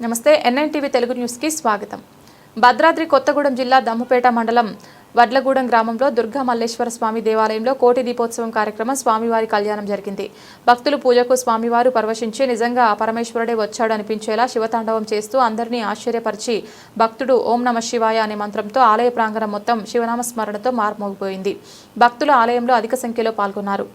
నమస్తే NNTV Telugu news కి స్వాగతం. భద్రాద్రి కొత్తగూడెం జిల్లా దమ్ముపేట మండలం వడ్లగూడెం గ్రామంలో దుర్గా మల్లేశ్వర స్వామి దేవాలయంలో కోటి దీపోత్సవం కార్యక్రమం స్వామివారి కళ్యాణం జరిగింది. భక్తులు పూజకు స్వామివారు పరవశించి నిజంగా ఆ పరమేశ్వరుడే వచ్చాడు అనిపించేలా శివతాండవం చేస్తూ అందరినీ ఆశ్చర్యపరిచి భక్తుడు ఓం నమ శివాయ అనే మంత్రంతో ఆలయ ప్రాంగణం మొత్తం శివనామ స్మరణతో మార్మోగిపోయింది. భక్తులు ఆలయంలో అధిక సంఖ్యలో పాల్గొన్నారు.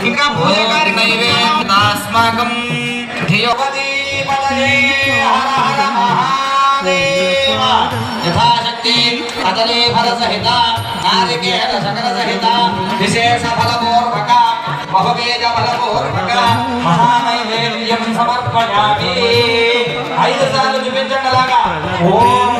ఇంకా పూజ కార్యక్రమం యథాశక్తి కదలీ ఫల సహిత నారికేళ సకల సహిత విశేష ఫలపూర్వక బహుబీజ ఫలపూర్వక మహానైవేద్యం సమర్పయామి. 5 సార్లు చూపించండి అలాగా. ఓం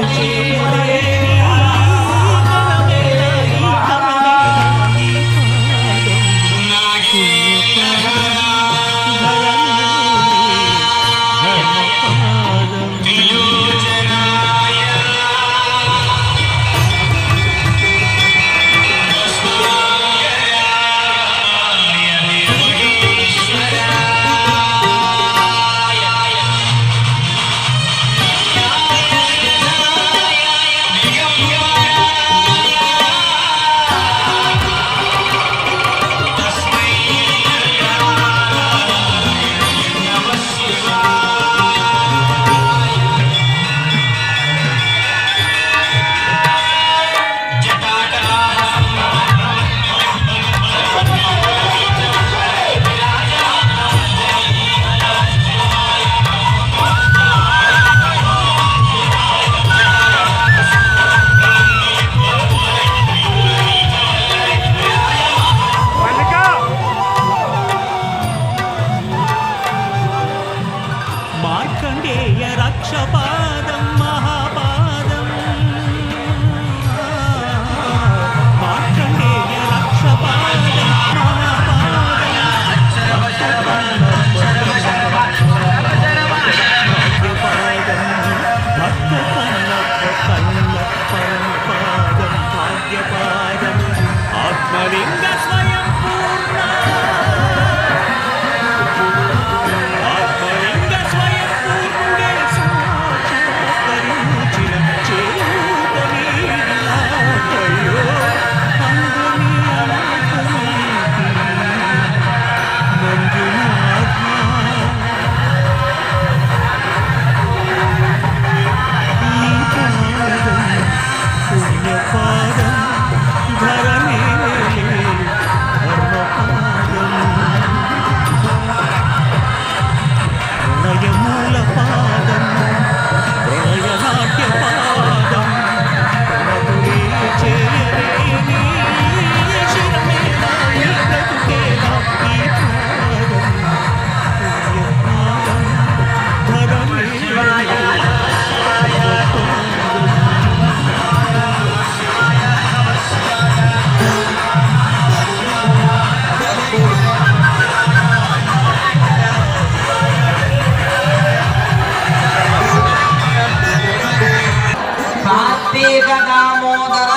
దామోదర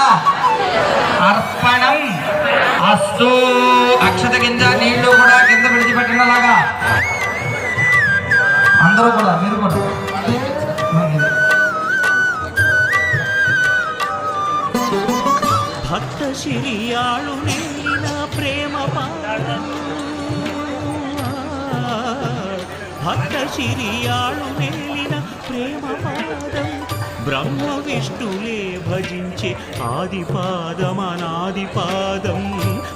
అర్పణం అస్తు. అక్షత గింజ నీళ్లు కూడా కింద విడిచిపెట్టినలాగా అందరూ కూడా మీరు కూడా భక్త శిరియాళు నెల్లిన ప్రేమ పాదం, భక్త శిరియాళు నెల్లిన ప్రేమ పాదం బ్రహ్మ విష్ణులే భజించే ఆదిపాదం అనాదిపాదం.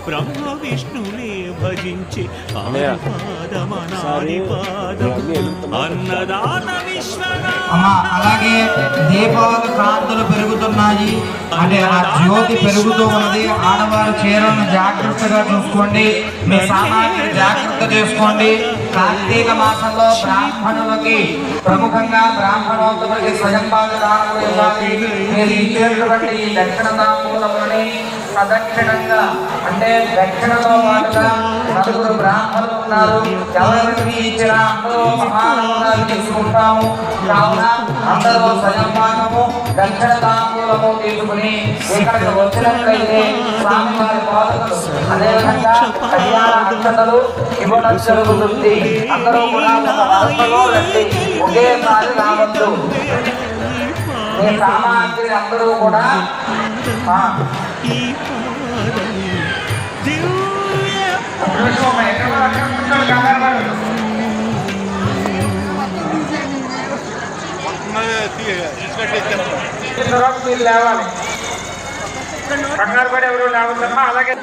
బ్రహ్మ విష్ణులే భజించే ఆదిపాదం అనాదిపాదం. అన్నదాత విశ్వనాథ. అలాగే దీపావళి కాంతులు పెరుగుతున్నాయి అంటే ఆ జ్యోతి పెరుగుతూ ఉన్నది. ఆడవారు చీరలను జాగ్రత్తగా చూసుకోండి, మీ సామాన్యులు జాగ్రత్త చేసుకోండి. కార్తీక మాసంలో బ్రాహ్మణులకి ప్రముఖంగా బ్రాహ్మణోత్తములకి స్వయంపాద దానములు ఇవ్వాలి. మీరు ఇచ్చేటువంటి ఈ దక్షిణ తాంబూలములని ప్రదక్షిణంగా అంటే దక్షిణతో పాటుగా నలుగురు బ్రాహ్మణులు ఉన్నారు. ఎవరికి ఇచ్చినా అందరూ సమానంగా తీసుకుంటాము. కావున అందరూ స్వయంపాకము దక్షిణ తాంబూలము తీసుకుని ఇక్కడికి వచ్చినట్లయితే స్వామివారి పాదకులు అదేవిధంగా కళ్యాణ అక్షతలు ఇవ్వడం జరుగుతుంది. అందరూ కూడా ఒక వరుసలో రండి, ఒకేసారి రావద్దు. మీ సామాగ్రి అందరూ కూడా మీరు లేవాలి. కంగారు పడి ఎవరు లేవద్దమ్మా. అలాగే